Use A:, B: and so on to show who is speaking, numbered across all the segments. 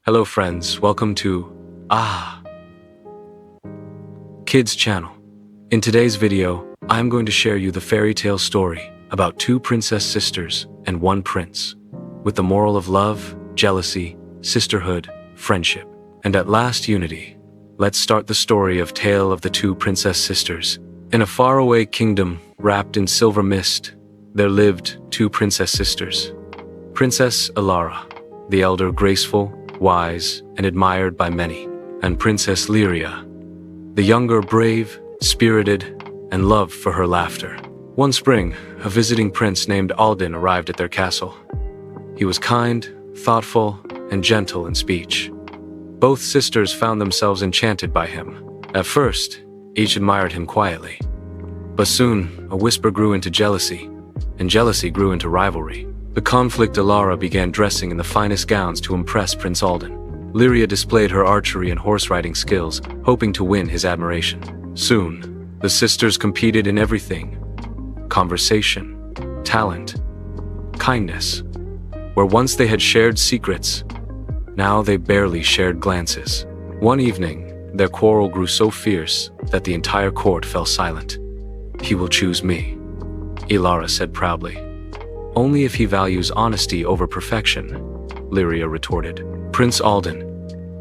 A: Hello friends, welcome to Kids channel. In today's video, I'm going to share you the fairy tale story about two princess sisters and one prince, with the moral of love, jealousy, sisterhood, friendship, and at last unity. Let's start the story of Tale of the Two Princess Sisters. In a faraway kingdom wrapped in silver mist, there lived two princess sisters. Princess Elara, the elder graceful, wise, and admired by many, and Princess Lyria, the younger brave, spirited, and loved for her laughter. One spring, a visiting prince named Alden arrived at their castle. He was kind, thoughtful, and gentle in speech. Both sisters found themselves enchanted by him. At first, each admired him quietly. But soon, a whisper grew into jealousy, and jealousy grew into rivalry. The conflict Elara began dressing in the finest gowns to impress Prince Alden. Lyria displayed her archery and horse-riding skills, hoping to win his admiration. Soon, the sisters competed in everything: conversation, talent, kindness. Where once they had shared secrets, now they barely shared glances. One evening, their quarrel grew so fierce that the entire court fell silent. "He will choose me," Elara said proudly. "Only if he values honesty over perfection," Lyria retorted. Prince Alden,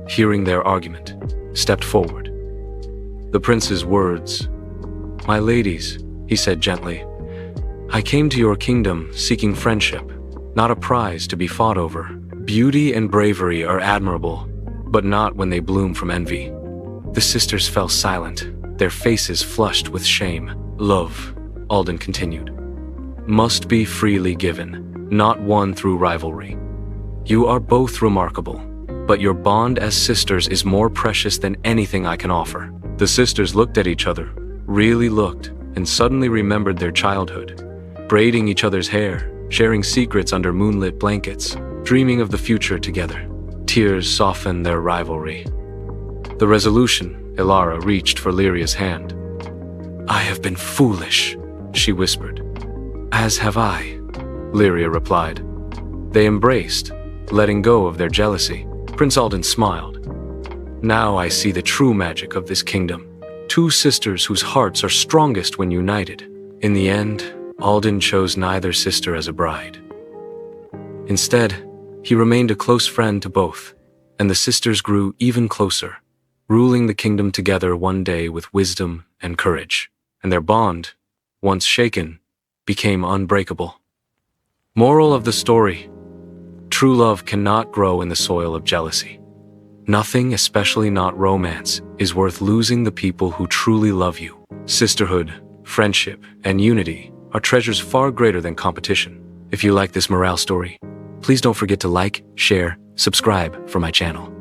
A: hearing their argument, stepped forward. The prince's words, "My ladies," he said gently, "I came to your kingdom seeking friendship, not a prize to be fought over. Beauty and bravery are admirable, but not when they bloom from envy." The sisters fell silent, their faces flushed with shame. "Love," Alden continued, "must be freely given, not won through rivalry. You are both remarkable, but your bond as sisters is more precious than anything I can offer." The sisters looked at each other, really looked, and suddenly remembered their childhood, braiding each other's hair, sharing secrets under moonlit blankets, dreaming of the future together. Tears softened their rivalry. The resolution, Elara reached for Lyria's hand. "I have been foolish," she whispered. "As have I," Lyria replied. They embraced, letting go of their jealousy. Prince Alden smiled. "Now I see the true magic of this kingdom. Two sisters whose hearts are strongest when united." In the end, Alden chose neither sister as a bride. Instead, he remained a close friend to both, and the sisters grew even closer, ruling the kingdom together one day with wisdom and courage. And their bond, once shaken, became unbreakable. Moral of the story: true love cannot grow in the soil of jealousy. Nothing, especially not romance, is worth losing the people who truly love you. Sisterhood, friendship, and unity are treasures far greater than competition. If you like this morale story, please don't forget to like, share, subscribe for my channel.